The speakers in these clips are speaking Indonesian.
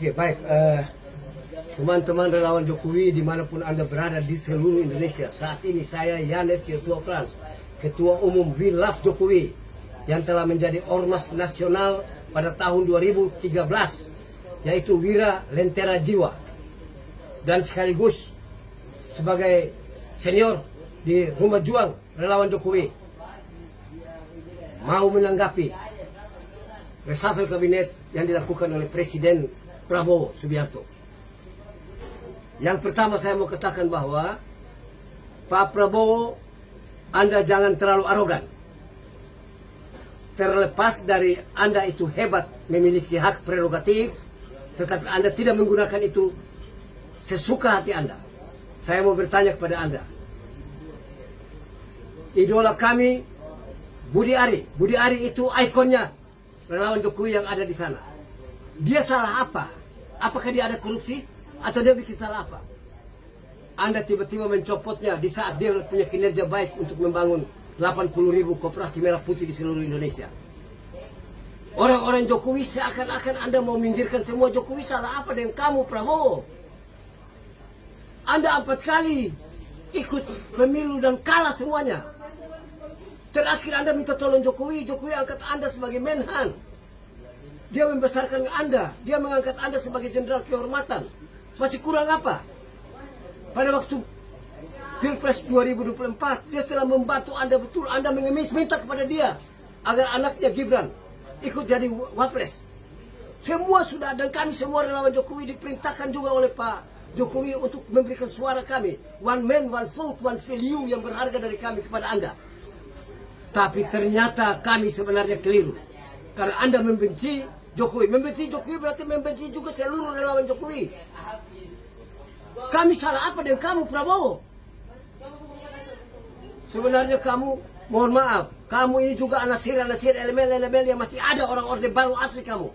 Oke, baik, teman-teman relawan Jokowi dimanapun Anda berada di seluruh Indonesia. Saat ini saya Yanes Yosua Frans, Ketua Umum We Love Jokowi, yang telah menjadi Ormas Nasional pada tahun 2013, yaitu Wira Lentera Jiwa, dan sekaligus sebagai senior di Rumah Juang Relawan Jokowi, mau menanggapi reshuffle kabinet yang dilakukan oleh Presiden Prabowo Subianto. Yang pertama saya mau katakan bahwa Pak Prabowo, Anda jangan terlalu arogan. Terlepas dari Anda itu hebat, memiliki hak prerogatif, tetapi Anda tidak menggunakan itu sesuka hati Anda. Saya mau bertanya kepada Anda. Idola kami Budi Ari. Budi Ari itu ikonnya relawan Jokowi yang ada di sana. Dia salah apa? Apakah dia ada korupsi? Atau dia bikin salah apa? Anda tiba-tiba mencopotnya di saat dia punya kinerja baik untuk membangun 80.000 koperasi merah putih di seluruh Indonesia. Orang-orang Jokowi seakan-akan Anda mau minggirkan semua Jokowi. Salah apa dengan kamu, Prabowo? Anda 4 kali ikut pemilu dan kalah semuanya. Terakhir Anda minta tolong Jokowi. Jokowi angkat Anda sebagai Menhan. Dia membesarkan Anda. Dia mengangkat Anda sebagai jenderal kehormatan. Masih kurang apa? Pada waktu Pilpres 2024, dia telah membantu Anda betul. Anda mengemis minta kepada dia agar anaknya Gibran ikut jadi wapres. Semua sudah, dan kami semua relawan Jokowi diperintahkan juga oleh Pak Jokowi untuk memberikan suara kami. One man, one vote, one value yang berharga dari kami kepada Anda. Tapi ternyata kami sebenarnya keliru. Karena Anda membenci Jokowi. Membenci Jokowi berarti membenci juga seluruh relawan Jokowi. Kami salah apa dengan kamu, Prabowo? Sebenarnya kamu, mohon maaf, kamu ini juga anasir-anasir, elemen-elemen yang masih ada orang orde baru asli kamu.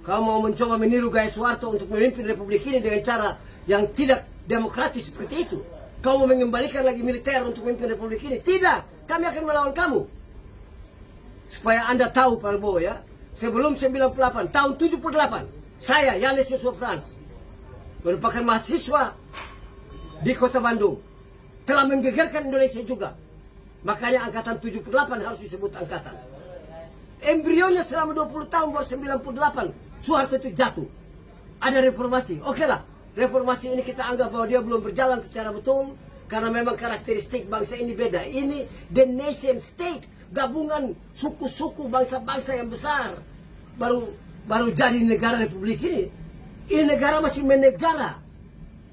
Kamu mau mencoba meniru Gaya Soeharto untuk memimpin republik ini dengan cara yang tidak demokratis seperti itu. Kamu mau mengembalikan lagi militer untuk memimpin republik ini? Tidak, kami akan melawan kamu. Supaya Anda tahu, Prabowo, ya. Sebelum 98, tahun 78, saya, Yanes Yosua Frans, merupakan mahasiswa di kota Bandung, telah menggegerkan Indonesia juga. Makanya angkatan 78 harus disebut angkatan. Embrionya selama 20 tahun baru 98, Soeharto itu jatuh. Ada reformasi. Oke lah, reformasi ini kita anggap bahwa dia belum berjalan secara betul, karena memang karakteristik bangsa ini beda. Ini the nation state, gabungan suku-suku bangsa-bangsa yang besar, baru jadi negara republik ini. Ini negara masih menegara.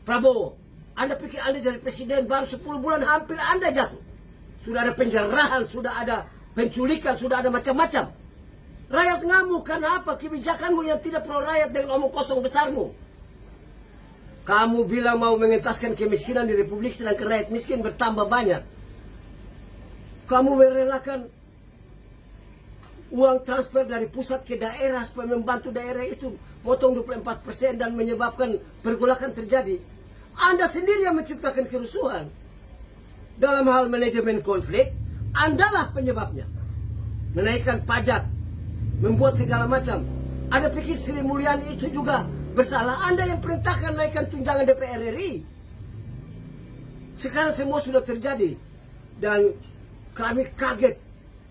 Prabowo, Anda pikir Anda jadi presiden baru 10 bulan hampir Anda jatuh. Sudah ada penjarahan, sudah ada penculikan, sudah ada macam-macam. Rakyat ngamuk karena apa? Kebijakanmu yang tidak pro rakyat dengan omong kosong besarmu. Kamu bilang mau mengentaskan kemiskinan di republik, sedangkan rakyat miskin bertambah banyak. Kamu merelakan uang transfer dari pusat ke daerah supaya membantu daerah itu potong 24% dan menyebabkan pergolakan terjadi. Anda sendiri yang menciptakan kerusuhan. Dalam hal manajemen konflik, Andalah penyebabnya. Menaikkan pajak, membuat segala macam. Anda pikir Sri Mulyani itu juga bersalah? Anda yang perintahkan naikkan tunjangan DPR RI. Sekarang semua sudah terjadi. Dan kami kaget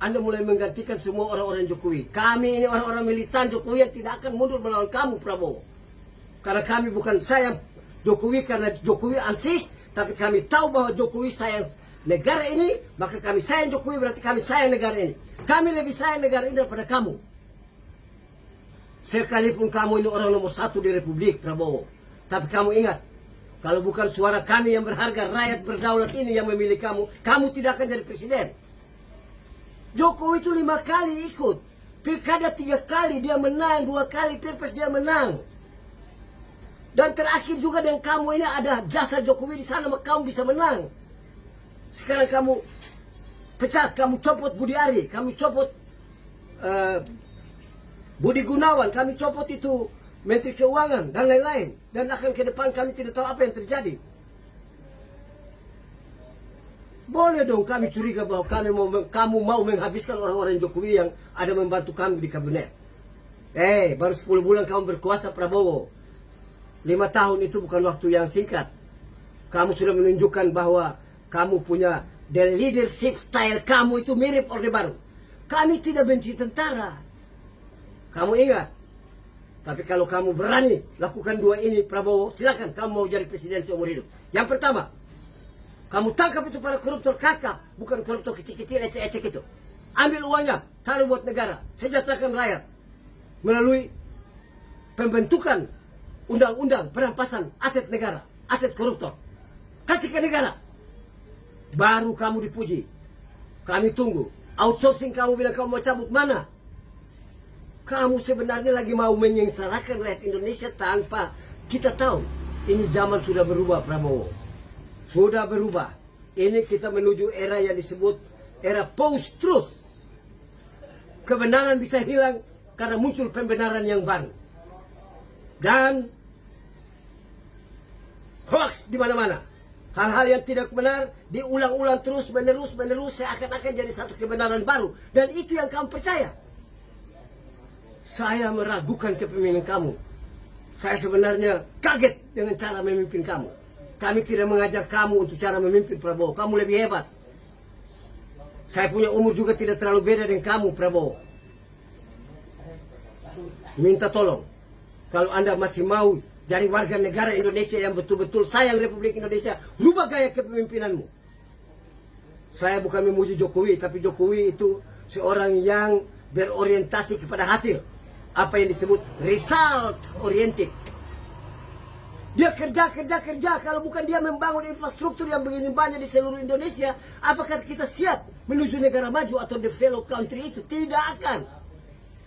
Anda mulai menggantikan semua orang-orang Jokowi. Kami ini orang-orang militan Jokowi yang tidak akan mundur melawan kamu, Prabowo. Karena kami bukan sayang Jokowi karena Jokowi ansih, tapi kami tahu bahwa Jokowi sayang negara ini, maka kami sayang Jokowi berarti kami sayang negara ini. Kami lebih sayang negara ini daripada kamu. Sekalipun kamu ini orang nomor 1 di Republik, Prabowo. Tapi kamu ingat, kalau bukan suara kami yang berharga, rakyat berdaulat ini yang memilih kamu, kamu tidak akan jadi presiden. Jokowi itu 5 kali ikut. Pilkada 3 kali dia menang, 2 kali Pilpres dia menang. Dan terakhir juga dengan kamu ini ada jasa Jokowi di sana, maka kamu bisa menang. Sekarang kamu pecat, kamu copot Budi Ari, kamu copot Budi Gunawan, kami copot itu Menteri Keuangan dan lain-lain. Dan akan ke depan kami tidak tahu apa yang terjadi. Boleh dong kami curiga bahwa kamu mau menghabiskan orang-orang Jokowi yang ada membantu kami di kabinet. Baru 10 bulan kamu berkuasa Prabowo. 5 tahun itu bukan waktu yang singkat. Kamu sudah menunjukkan bahwa kamu punya the leadership style kamu itu mirip Orde Baru. Kami tidak benci tentara. Kamu ingat? Tapi kalau kamu berani lakukan dua ini Prabowo, silakan kamu mau jadi presiden seumur hidup. Yang pertama, kamu tangkap itu para koruptor kakap, bukan koruptor kecil-kecil ecek-ecek itu. Ambil uangnya, taruh buat negara, sejahterakan rakyat melalui pembentukan undang-undang perampasan aset negara, aset koruptor. Kasih ke negara. Baru kamu dipuji. Kami tunggu. Outsourcing kamu bilang kamu mau cabut mana? Kamu sebenarnya lagi mau menyengsarakan rakyat Indonesia tanpa kita tahu. Ini zaman sudah berubah Prabowo. Sudah berubah. Ini kita menuju era yang disebut era post-truth. Kebenaran bisa hilang karena muncul pembenaran yang baru. Dan hoax di mana-mana. Hal-hal yang tidak benar diulang-ulang terus menerus seakan-akan jadi satu kebenaran baru. Dan itu yang kamu percaya. Saya meragukan kepemimpinan kamu. Saya sebenarnya kaget dengan cara memimpin kamu. Kami tidak mengajar kamu untuk cara memimpin Prabowo. Kamu lebih hebat. Saya punya umur juga tidak terlalu beda dengan kamu Prabowo. Minta tolong. Kalau Anda masih mau jadi warga negara Indonesia yang betul-betul sayang Republik Indonesia, rubah gaya kepemimpinanmu. Saya bukan memuji Jokowi, tapi Jokowi itu seorang yang berorientasi kepada hasil. Apa yang disebut result oriented. Dia kerja. Kalau bukan dia membangun infrastruktur yang begini banyak di seluruh Indonesia, apakah kita siap menuju negara maju atau developed country itu? Tidak akan.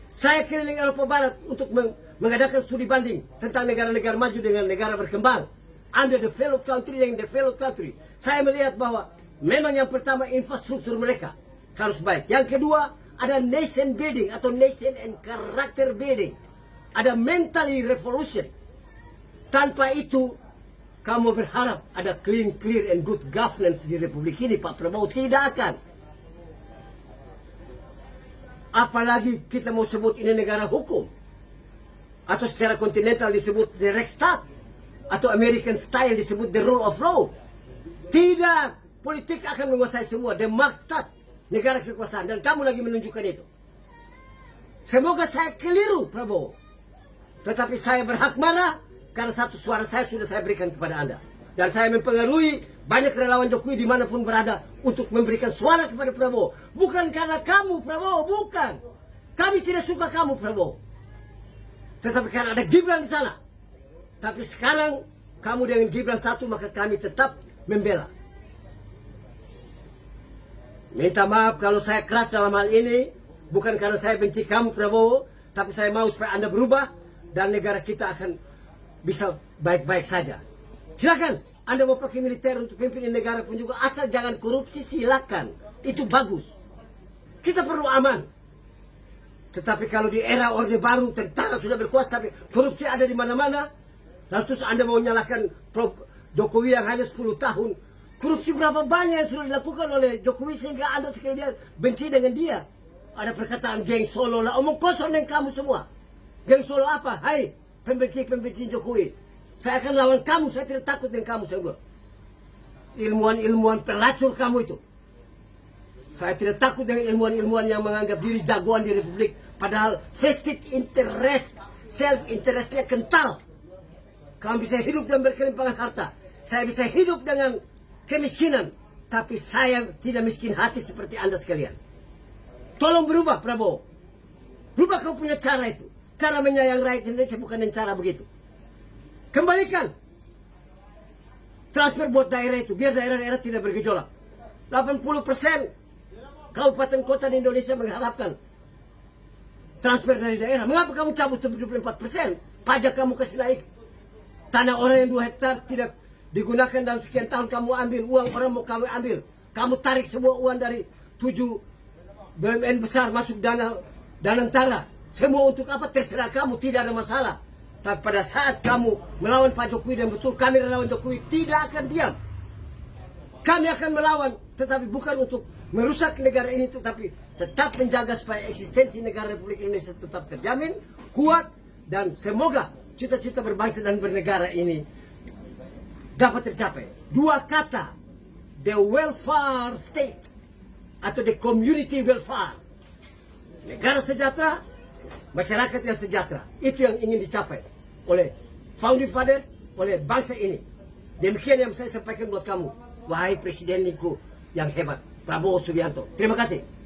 Saya keliling Eropa Barat untuk mengadakan studi banding tentang negara-negara maju dengan negara berkembang. Anda developed country dengan developed country. Saya melihat bahwa memang yang pertama infrastruktur mereka harus baik. Yang kedua, ada nation building atau nation and character building. Ada mentally revolution. Tanpa itu, kamu berharap ada clean, clear, and good governance di Republik ini, Pak Prabowo. Tidak akan. Apalagi kita mau sebut ini negara hukum. Atau secara kontinental disebut the Rechtsstaat. Atau American style disebut the rule of law. Tidak. Politik akan menguasai semua. The Marktstaat. Negara kekuasaan. Dan kamu lagi menunjukkan itu. Semoga saya keliru Prabowo. Tetapi saya berhak marah. Karena satu suara saya sudah saya berikan kepada Anda. Dan saya mempengaruhi banyak relawan Jokowi dimanapun berada. Untuk memberikan suara kepada Prabowo. Bukan karena kamu Prabowo. Bukan. Kami tidak suka kamu Prabowo. Tetapi karena ada Gibran di sana. Tapi sekarang kamu dengan Gibran satu, maka kami tetap membela. Minta maaf kalau saya keras dalam hal ini. Bukan karena saya benci kamu Prabowo. Tapi saya mau supaya Anda berubah. Dan negara kita akan bisa baik-baik saja. Silakan. Anda mau pakai militer untuk pimpin negara pun juga. Asal jangan korupsi, silakan. Itu bagus. Kita perlu aman. Tetapi kalau di era Orde Baru, tentara sudah berkuasa, tapi korupsi ada di mana-mana. Lalu terus Anda mau nyalakan Jokowi yang hanya 10 tahun. Korupsi berapa banyak yang sudah dilakukan oleh Jokowi sehingga Anda sekalian benci dengan dia. Ada perkataan geng Solo lah. Omong kosong dengan kamu semua. Geng Solo apa? Hai, pembenci Jokowi. Saya akan lawan kamu. Saya tidak takut dengan kamu semua. Ilmuwan-ilmuwan pelacur kamu itu. Saya tidak takut dengan ilmuwan-ilmuwan yang menganggap diri jagoan di Republik. Padahal vested interest, self-interestnya kental. Kamu bisa hidup dalam berkelimpangan harta. Saya bisa hidup dengan kemiskinan. Tapi saya tidak miskin hati seperti Anda sekalian. Tolong berubah Prabowo. Berubah kau punya cara itu. Cara menyayang rakyat Indonesia bukan dengan cara begitu. Kembalikan. Transfer buat daerah itu. Biar daerah-daerah tidak bergejolak. 80% kabupaten kota di Indonesia mengharapkan transfer dari daerah. Mengapa kamu cabut 74%? Pajak kamu kasih naik. Tanah orang yang 2 hektar tidak digunakan dalam sekian tahun kamu ambil. Uang orang mau kamu ambil. Kamu tarik semua uang dari 7 BUMN besar masuk dana antara. Semua untuk apa? Terserah kamu. Tidak ada masalah. Tapi pada saat kamu melawan Pak Jokowi dan betul kami relawan Jokowi tidak akan diam. Kami akan melawan. Tetapi bukan untuk merusak negara ini. Tetapi tetap menjaga supaya eksistensi negara Republik Indonesia tetap terjamin, kuat, dan semoga cita-cita berbangsa dan bernegara ini dapat tercapai. Dua kata, the welfare state atau the community welfare, negara sejahtera, masyarakat yang sejahtera, itu yang ingin dicapai oleh founding fathers, oleh bangsa ini. Demikian yang saya sampaikan buat kamu, wahai presidenku yang hebat, Prabowo Subianto. Terima kasih.